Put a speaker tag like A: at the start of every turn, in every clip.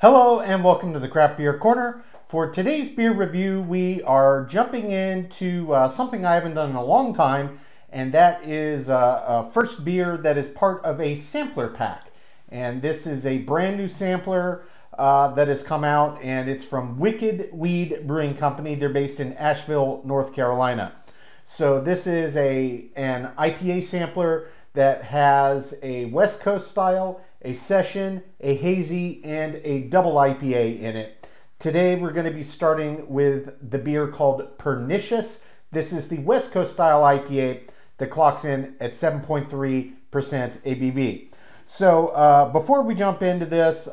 A: Hello and welcome to the Craft Beer Corner. For today's beer review, we are jumping into something I haven't done in a long time, and that is a first beer that is part of a sampler pack. And this is a brand new sampler that has come out, and it's from Wicked Weed Brewing Company. They're based in Asheville, North Carolina. So this is an IPA sampler that has a West Coast style, a session, a hazy, and a double IPA in it. Today we're going to be starting with the beer called Pernicious. This is the West Coast style IPA that clocks in at 7.3% ABV. So before we jump into this,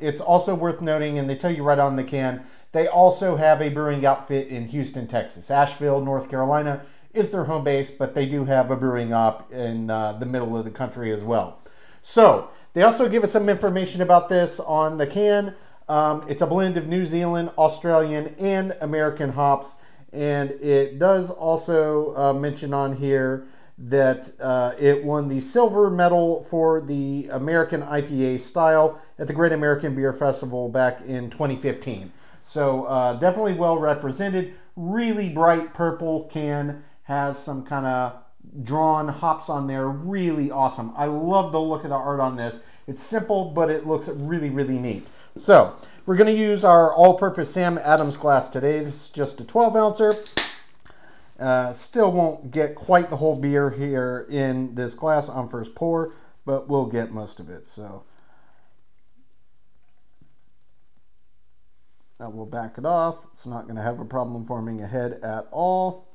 A: it's also worth noting, and they tell you right on the can, they also have a brewing outfit in Houston, Texas. Asheville, North Carolina is their home base, but they do have a brewing op in the middle of the country as well. So they also give us some information about this on the can. It's a blend of New Zealand, Australian, and American hops. And it does also mention on here that it won the silver medal for the American IPA style at the Great American Beer Festival back in 2015. So definitely well represented. Really bright purple can, has some kind of drawn hops on there. Really awesome. I love the look of the art on this. It's simple, but it looks really, really neat. So we're going to use our all-purpose Sam Adams glass today. This is just a 12 ouncer. Still won't get quite the whole beer here in this glass on first pour, but we'll get most of it. So now we'll back it off. It's not going to have a problem forming a head at all.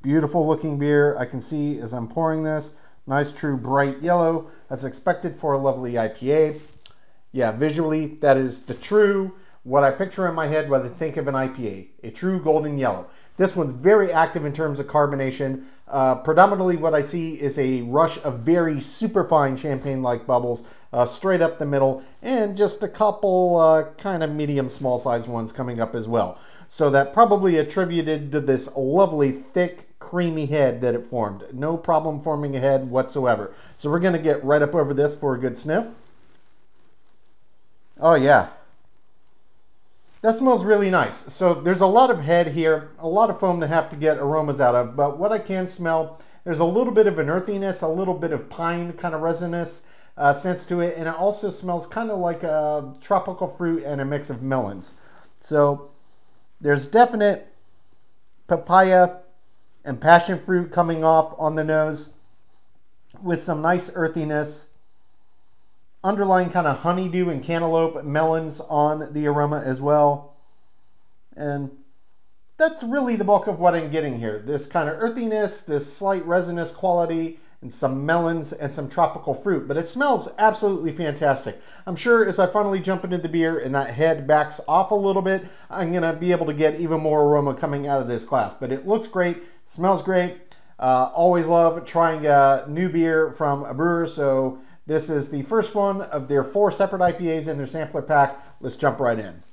A: Beautiful looking beer. I can see as I'm pouring this, nice true bright yellow. That's expected for a lovely IPA. Yeah, visually that is the true, what I picture in my head when I think of an IPA, a true golden yellow. This one's very active in terms of carbonation. Predominantly what I see is a rush of very superfine champagne-like bubbles straight up the middle, and just a couple kind of medium small size ones coming up as well. So that probably attributed to this lovely thick creamy head that it formed. No problem forming a head whatsoever. So we're going to get right up over this for a good sniff. Oh yeah, that smells really nice. So there's a lot of head here, a lot of foam to have to get aromas out of, but what I can smell, there's a little bit of an earthiness, a little bit of pine kind of resinous sense to it, and it also smells kind of like a tropical fruit and a mix of melons. So there's definite papaya and passion fruit coming off on the nose with some nice earthiness. Underlying kind of honeydew and cantaloupe melons on the aroma as well. And that's really the bulk of what I'm getting here. This kind of earthiness, this slight resinous quality, and some melons and some tropical fruit. But it smells absolutely fantastic. I'm sure as I finally jump into the beer and that head backs off a little bit, I'm going to be able to get even more aroma coming out of this glass. But it looks great, smells great. Always love trying a new beer from a brewer. So this is the first one of their 4 separate IPAs in their sampler pack. Let's jump right in.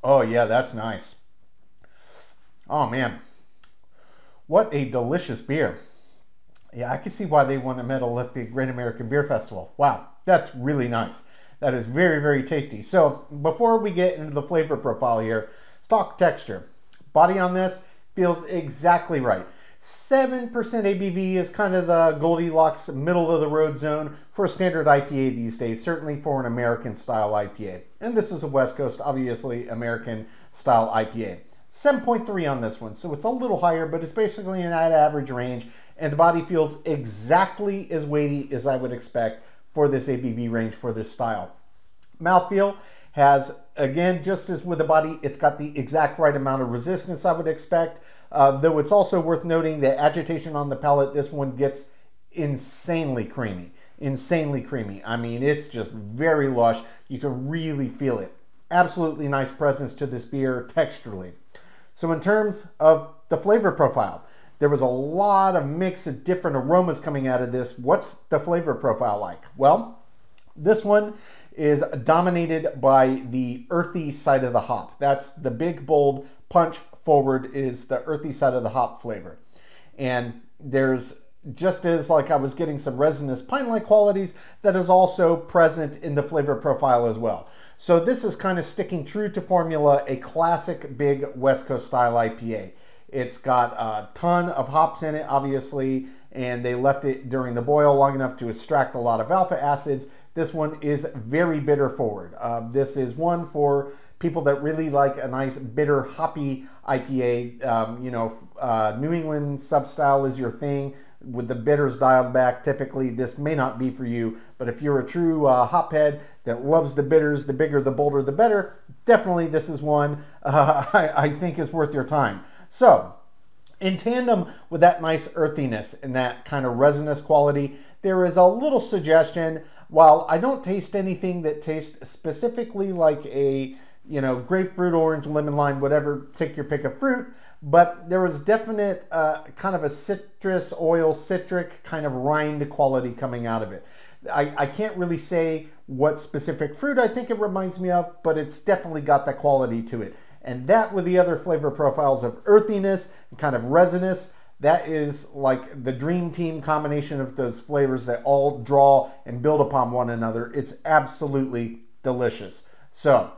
A: Oh yeah, that's nice. Oh man, what a delicious beer. Yeah, I can see why they won a medal at the Great American Beer Festival. Wow, that's really nice. That is very, very tasty. So before we get into the flavor profile here, stock texture. Body on this feels exactly right. 7% ABV is kind of the Goldilocks middle of the road zone for a standard IPA these days, certainly for an American style IPA. And this is a West Coast, obviously American style IPA. 7.3 on this one, so it's a little higher, but it's basically in that average range. And the body feels exactly as weighty as I would expect for this ABV range for this style. Mouthfeel has, again, just as with the body, it's got the exact right amount of resistance I would expect. Though it's also worth noting that agitation on the palate, this one gets insanely creamy. Insanely creamy. I mean, it's just very lush. You can really feel it. Absolutely nice presence to this beer texturally. So in terms of the flavor profile, there was a lot of mix of different aromas coming out of this. What's the flavor profile like? Well, This one is dominated by the earthy side of the hop. That's the big, bold punch forward is the earthy side of the hop flavor. And there's, just as like I was getting some resinous pine-like qualities, that is also present in the flavor profile as well. So this is kind of sticking true to formula, a classic big West Coast style IPA. It's got a ton of hops in it, obviously, and they left it during the boil long enough to extract a lot of alpha acids. This one is very bitter forward. This is one for people that really like a nice bitter hoppy IPA. New England sub-style is your thing with the bitters dialed back. Typically, this may not be for you, but if you're a true hophead that loves the bitters, the bigger, the bolder, the better, definitely this is one I think is worth your time. So, in tandem with that nice earthiness and that kind of resinous quality, there is a little suggestion. While I don't taste anything that tastes specifically like a, grapefruit, orange, lemon, lime, whatever, take your pick of fruit, but there was definite kind of a citrus oil, citric kind of rind quality coming out of it. I can't really say what specific fruit I think it reminds me of, but it's definitely got that quality to it. And that with the other flavor profiles of earthiness and kind of resinous, that is like the dream team combination of those flavors that all draw and build upon one another. It's absolutely delicious. So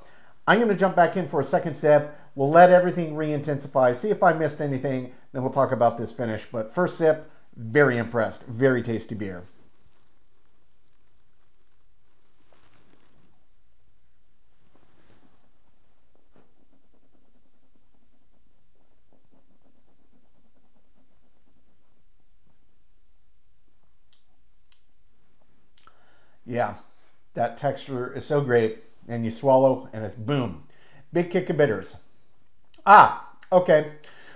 A: I'm going to jump back in for a second sip. We'll let everything re-intensify, see if I missed anything, then we'll talk about this finish. But first sip, very impressed. Very tasty beer. Yeah, that texture is so great, and you swallow and it's boom. Big kick of bitters. Okay.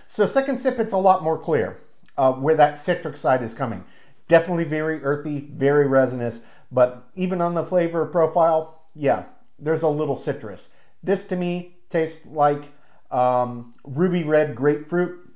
A: So second sip, it's a lot more clear where that citric side is coming. Definitely very earthy, very resinous, but even on the flavor profile, yeah, there's a little citrus. This to me tastes like ruby red grapefruit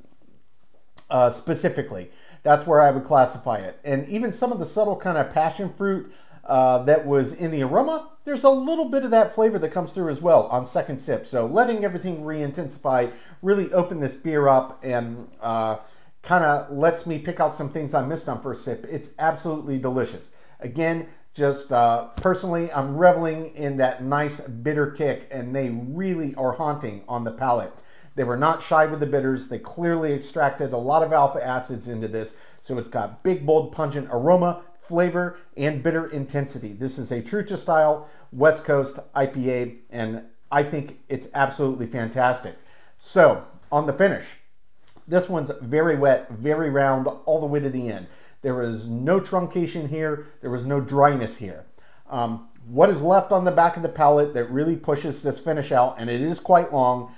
A: specifically. That's where I would classify it. And even some of the subtle kind of passion fruit that was in the aroma, there's a little bit of that flavor that comes through as well on second sip. So letting everything re-intensify really open this beer up and kind of lets me pick out some things I missed on first sip. It's absolutely delicious. Again, just personally, I'm reveling in that nice bitter kick, and they really are haunting on the palate. They were not shy with the bitters. They clearly extracted a lot of alpha acids into this. So it's got big, bold, pungent aroma, flavor, and bitter intensity. This is a true to style West Coast IPA, and I think it's absolutely fantastic. So on the finish, this one's very wet, very round, all the way to the end. There is no truncation here. There was no dryness here. What is left on the back of the palate that really pushes this finish out, and it is quite long,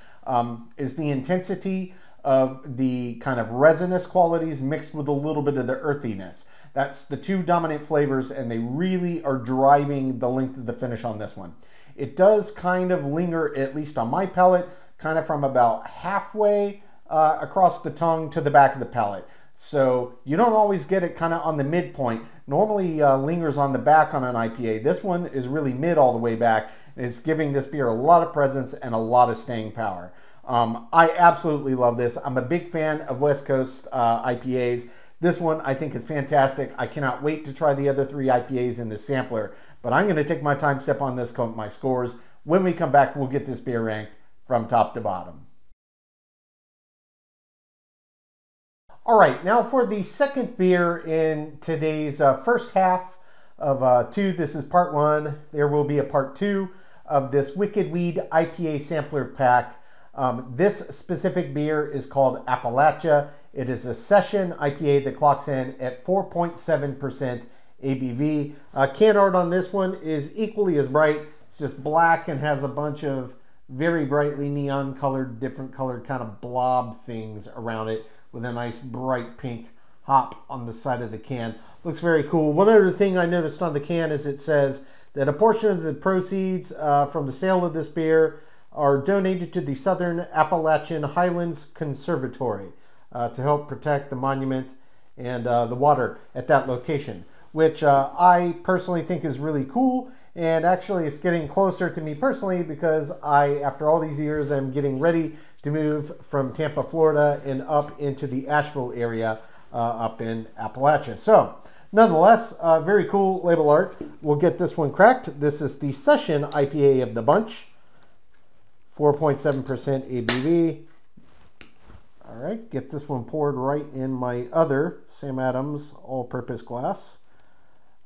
A: is the intensity of the kind of resinous qualities mixed with a little bit of the earthiness. That's the two dominant flavors, and they really are driving the length of the finish on this one. It does kind of linger, at least on my palate, kind of from about halfway across the tongue to the back of the palate. So you don't always get it kind of on the midpoint. Normally lingers on the back on an IPA. This one is really mid all the way back, and it's giving this beer a lot of presence and a lot of staying power. I absolutely love this. I'm a big fan of West Coast IPAs. This one I think is fantastic. I cannot wait to try the other three IPAs in this sampler, but I'm going to take my time sip on this, count my scores. When we come back, we'll get this beer ranked from top to bottom. All right, now for the second beer in today's first half of two. This is part one. There will be a part two of this Wicked Weed IPA sampler pack. This specific beer is called Appalachia. It is a session IPA that clocks in at 4.7% ABV. Can art on this one is equally as bright. It's just black and has a bunch of very brightly neon colored, different colored kind of blob things around it with a nice bright pink hop on the side of the can. Looks very cool. One other thing I noticed on the can is it says that a portion of the proceeds from the sale of this beer are donated to the Southern Appalachian Highlands Conservatory to help protect the monument and the water at that location. which I personally think is really cool. And actually it's getting closer to me personally because I, after all these years, am getting ready to move from Tampa, Florida and up into the Asheville area up in Appalachia. So nonetheless, very cool label art. We'll get this one cracked. This is the Session IPA of the bunch. 4.7% ABV. All right, get this one poured right in my other Sam Adams all-purpose glass.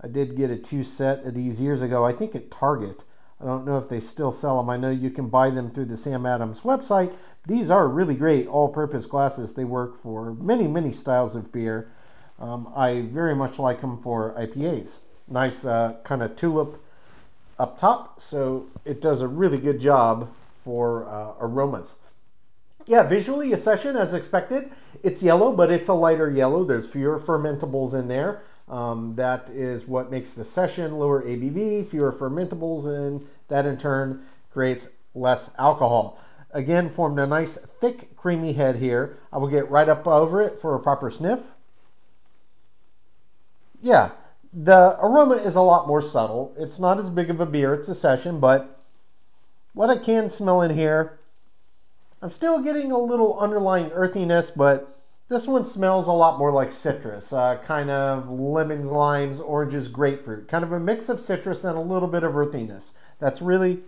A: I did get a 2 set of these years ago, I think at Target. I don't know if they still sell them. I know you can buy them through the Sam Adams website. These are really great all-purpose glasses. They work for many, many styles of beer. I very much like them for IPAs. Nice kind of tulip up top, so it does a really good job for aromas. Yeah, visually a Session as expected. It's yellow, but it's a lighter yellow. There's fewer fermentables in there. That is what makes the Session lower ABV, fewer fermentables, and that in turn creates less alcohol. Again, formed a nice thick creamy head here. I will get right up over it for a proper sniff. Yeah, the aroma is a lot more subtle. It's not as big of a beer, it's a Session, but what I can smell in here, I'm still getting a little underlying earthiness, but this one smells a lot more like citrus, kind of lemons, limes, oranges, grapefruit, kind of a mix of citrus and a little bit of earthiness. That's really,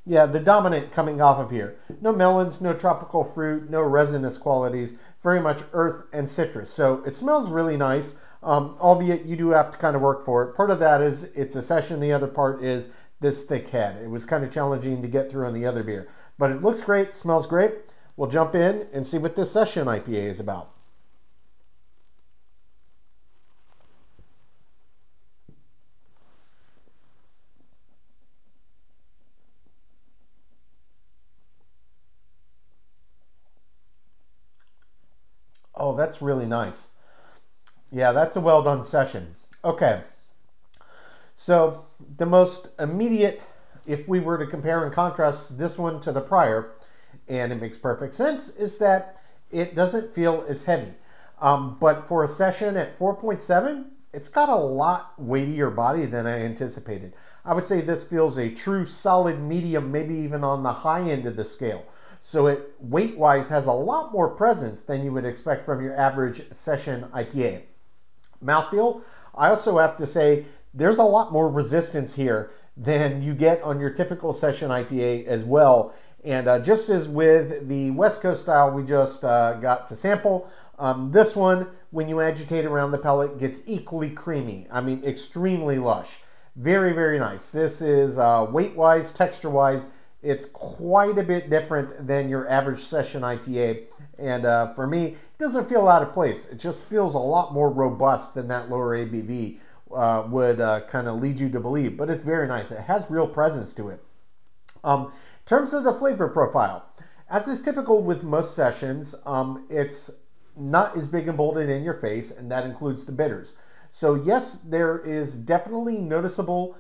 A: yeah, the dominant coming off of here. No melons, no tropical fruit, no resinous qualities, very much earth and citrus. So it smells really nice, albeit you do have to kind of work for it. Part of that is it's a Session, the other part is this thick head. It was kind of challenging to get through on the other beer, but it looks great, smells great. We'll jump in and see what this Session IPA is about. Oh, that's really nice. Yeah, that's a well done Session. Okay, so the most immediate, if we were to compare and contrast this one to the prior, and it makes perfect sense, is that it doesn't feel as heavy. But for a Session at 4.7, it's got a lot weightier body than I anticipated. I would say this feels a true solid medium, maybe even on the high end of the scale. So it weight-wise has a lot more presence than you would expect from your average Session IPA. Mouthfeel, I also have to say there's a lot more resistance here than you get on your typical Session IPA as well. And just as with the West Coast style we just got to sample, this one, when you agitate around the pellet, gets equally creamy. I mean, extremely lush. Very, very nice. This is weight-wise, texture-wise, it's quite a bit different than your average Session IPA. And for me, it doesn't feel out of place. It just feels a lot more robust than that lower ABV would kind of lead you to believe. But it's very nice. It has real presence to it. In terms of the flavor profile, as is typical with most Sessions, it's not as big and bold and in your face, and that includes the bitters. So yes, there is definitely noticeable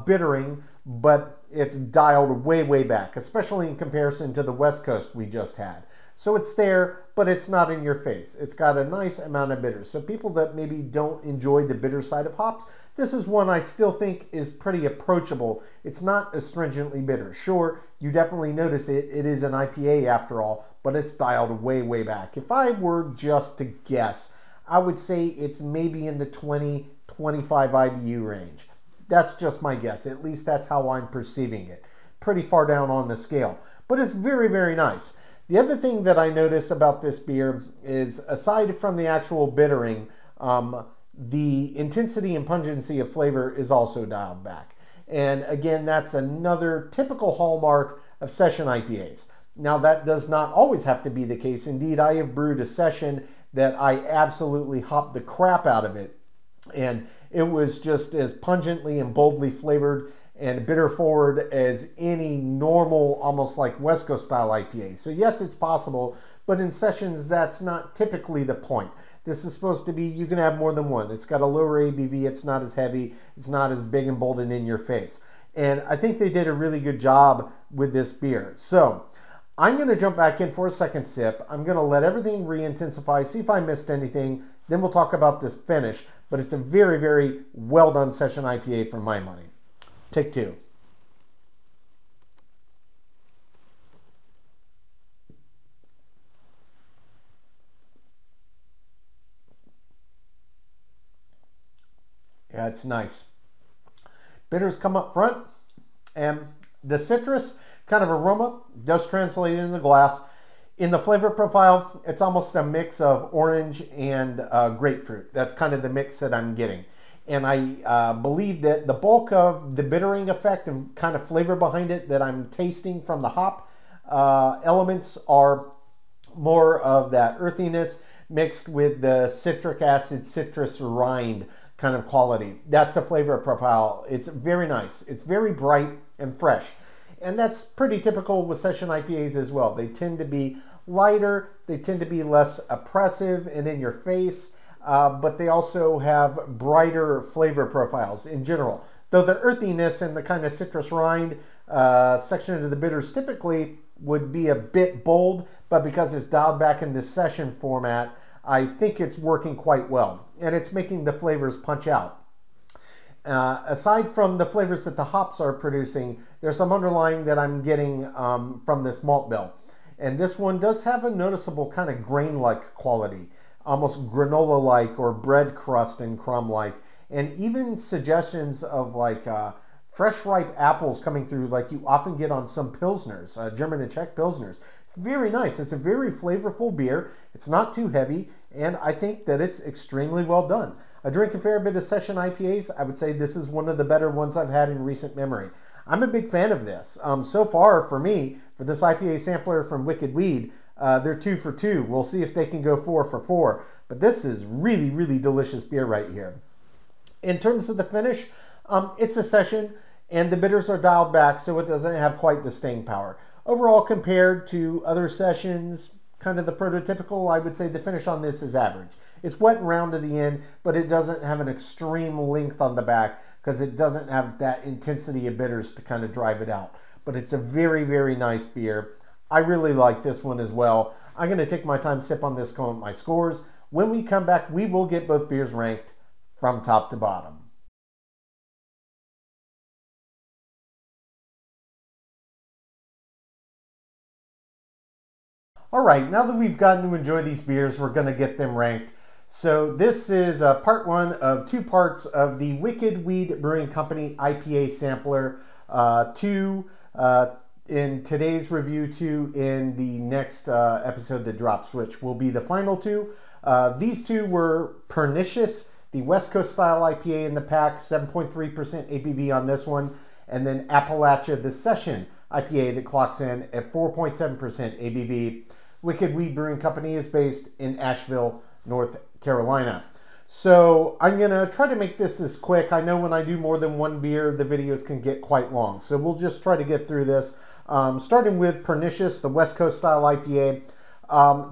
A: bittering, but it's dialed way, way back, especially in comparison to the West Coast we just had. So it's there, but it's not in your face. It's got a nice amount of bitters. So people that maybe don't enjoy the bitter side of hops, this is one I still think is pretty approachable. It's not astringently bitter. Sure, you definitely notice it. It is an IPA after all, but it's dialed way, way back. If I were just to guess, I would say it's maybe in the 20, 25 IBU range. That's just my guess. At least that's how I'm perceiving it. Pretty far down on the scale, but it's very, very nice. The other thing that I notice about this beer is, aside from the actual bittering, the intensity and pungency of flavor is also dialed back. And again, that's another typical hallmark of Session IPAs. Now, that does not always have to be the case. Indeed, I have brewed a Session that I absolutely hopped the crap out of it. And it was just as pungently and boldly flavored and bitter forward as any normal, almost like West Coast style IPA. So yes, it's possible, but in Sessions, that's not typically the point. This is supposed to be, you can have more than one. It's got a lower ABV, it's not as heavy, it's not as big and bold and in your face. And I think they did a really good job with this beer. So I'm gonna jump back in for a second sip. I'm gonna let everything re-intensify, see if I missed anything, then we'll talk about this finish. but it's a very, very well done session IPA for my money. Take two. Yeah, it's nice. Bitters come up front, and the citrus kind of aroma does translate into the glass. In the flavor profile, it's almost a mix of orange and grapefruit. That's kind of the mix that I'm getting. And I believe that the bulk of the bittering effect and kind of flavor behind it that I'm tasting from the hop elements are more of that earthiness mixed with the citric acid, citrus rind kind of quality. That's the flavor profile. It's very nice. It's very bright and fresh. And that's pretty typical with session IPAs as well. They tend to be lighter, they tend to be less oppressive and in your face, but they also have brighter flavor profiles in general. Though the earthiness and the kind of citrus rind section of the bitters typically would be a bit bold, but because it's dialed back in this session format, I think it's working quite well, and it's making the flavors punch out. Aside from the flavors that the hops are producing, there's some underlying that I'm getting from this malt bill. And this one does have a noticeable kind of grain-like quality, almost granola-like or bread crust and crumb-like, and even suggestions of like fresh ripe apples coming through like you often get on some Pilsners, German and Czech Pilsners. It's very nice. It's a very flavorful beer. It's not too heavy, and I think that it's extremely well done. I drink a fair bit of session IPAs. I would say this is one of the better ones I've had in recent memory. I'm a big fan of this. So far, for me, for this IPA sampler from Wicked Weed, they're 2 for 2. We'll see if they can go 4 for 4. But this is really, really delicious beer right here. In terms of the finish, it's a session, and the bitters are dialed back, so it doesn't have quite the staying power. Overall, compared to other sessions, kind of the prototypical, I would say the finish on this is average. It's wet and round to the end, but it doesn't have an extreme length on the back because it doesn't have that intensity of bitters to kind of drive it out. But it's a very, very nice beer. I really like this one as well. I'm going to take my time, sip on this, come up my scores. When we come back, we will get both beers ranked from top to bottom. All right, now that we've gotten to enjoy these beers, we're going to get them ranked. So this is part one of 2 parts of the Wicked Weed Brewing Company IPA sampler. 2 in today's review, 2 in the next episode that drops, which will be the final 2. These 2 were Pernicious, the West Coast style IPA in the pack, 7.3% ABV on this one, and then Appalachia, the Session IPA that clocks in at 4.7% ABV. Wicked Weed Brewing Company is based in Asheville, North Carolina. So I'm gonna try to make this as quick. I know when I do more than one beer, the videos can get quite long. So we'll just try to get through this. Starting with Pernicious, the West Coast style IPA.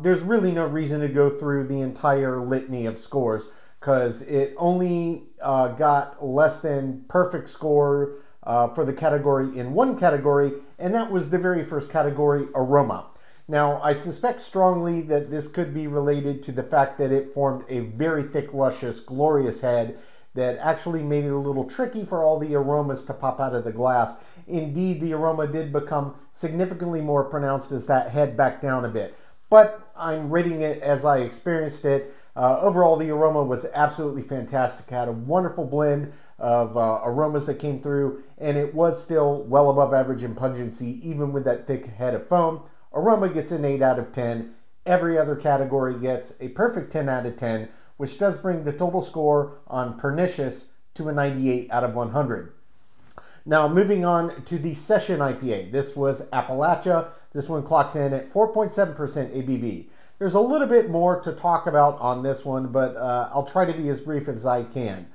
A: There's really no reason to go through the entire litany of scores because it only got less than perfect score for the category in one category, and that was the very first category, aroma. Now, I suspect strongly that this could be related to the fact that it formed a very thick, luscious, glorious head that actually made it a little tricky for all the aromas to pop out of the glass. Indeed, the aroma did become significantly more pronounced as that head backed down a bit. But I'm rating it as I experienced it. Overall, the aroma was absolutely fantastic. It had a wonderful blend of aromas that came through, and it was still well above average in pungency, even with that thick head of foam. Aroma gets an 8 out of 10. Every other category gets a perfect 10 out of 10, which does bring the total score on Pernicious to a 98 out of 100. Now, moving on to the Session IPA. This was Appalachia. This one clocks in at 4.7% ABV. There's a little bit more to talk about on this one, but I'll try to be as brief as I can.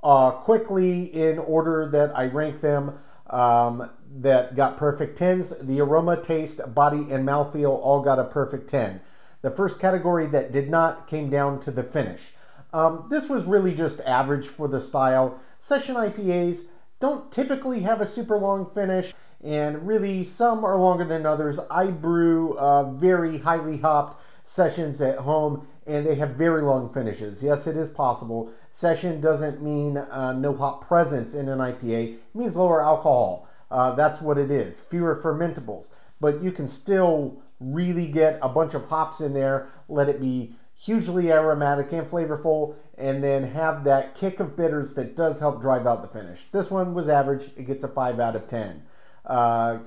A: Quickly, in order that I rank them, that got perfect 10s. The aroma, taste, body, and mouthfeel all got a perfect 10. The first category that did not came down to the finish. This was really just average for the style. Session IPAs don't typically have a super long finish, and really some are longer than others. I brew very highly hopped, sessions at home, and they have very long finishes. Yes, it is possible. Session doesn't mean no hop presence in an IPA. It means lower alcohol. That's what it is. Fewer fermentables. But you can still really get a bunch of hops in there, let it be hugely aromatic and flavorful, and then have that kick of bitters that does help drive out the finish. This one was average. It gets a 5 out of 10.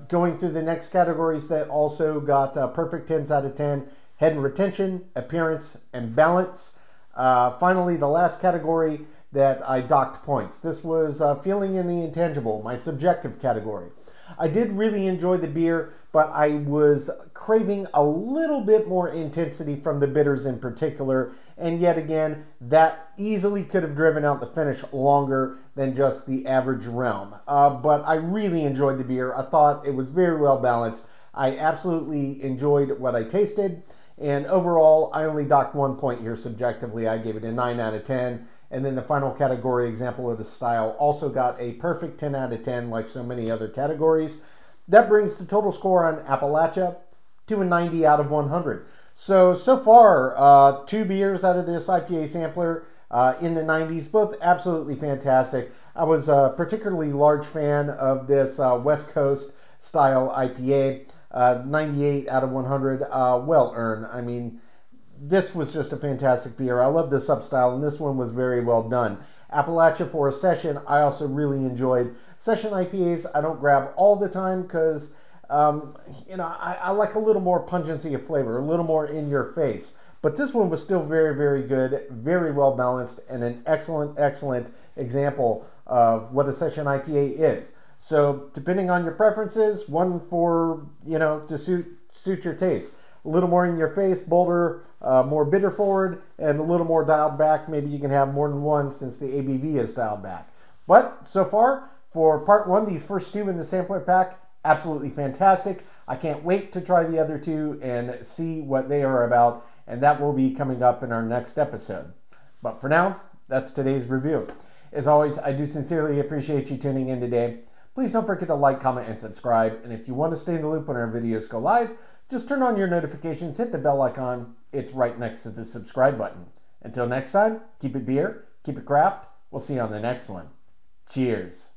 A: Going through the next categories that also got perfect 10s out of 10, head and retention, appearance, and balance. Finally, the last category that I docked points. This was feeling in the intangible, my subjective category. I did really enjoy the beer, but I was craving a little bit more intensity from the bitters in particular, and yet again, that easily could have driven out the finish longer than just the average realm. But I really enjoyed the beer. I thought it was very well balanced. I absolutely enjoyed what I tasted, and overall, I only docked 1 point here subjectively. I gave it a 9 out of 10. And then the final category, example of the style, also got a perfect 10 out of 10 like so many other categories. That brings the total score on Appalachia to a 90 out of 100. So far, 2 beers out of this IPA sampler in the 90s, both absolutely fantastic. I was a particularly large fan of this West Coast style IPA, 98 out of 100, well earned. I mean, this was just a fantastic beer. I love the sub-style, and this one was very well done. Appalachia for a session, I also really enjoyed. Session IPAs, I don't grab all the time because, I like a little more pungency of flavor, a little more in your face. But this one was still very, very good, very well balanced, and an excellent, excellent example of what a session IPA is. So depending on your preferences, one for, to suit your taste. A little more in your face, bolder, more bitter forward, and a little more dialed back. Maybe you can have more than one since the ABV is dialed back. But so far, for part 1, these first 2 in the sampler pack, absolutely fantastic. I can't wait to try the other 2 and see what they are about, and that will be coming up in our next episode. But for now, that's today's review. As always, I do sincerely appreciate you tuning in today. Please don't forget to like, comment, and subscribe. And if you want to stay in the loop when our videos go live, just turn on your notifications, hit the bell icon. It's right next to the subscribe button. Until next time, keep it beer, keep it craft. We'll see you on the next one. Cheers.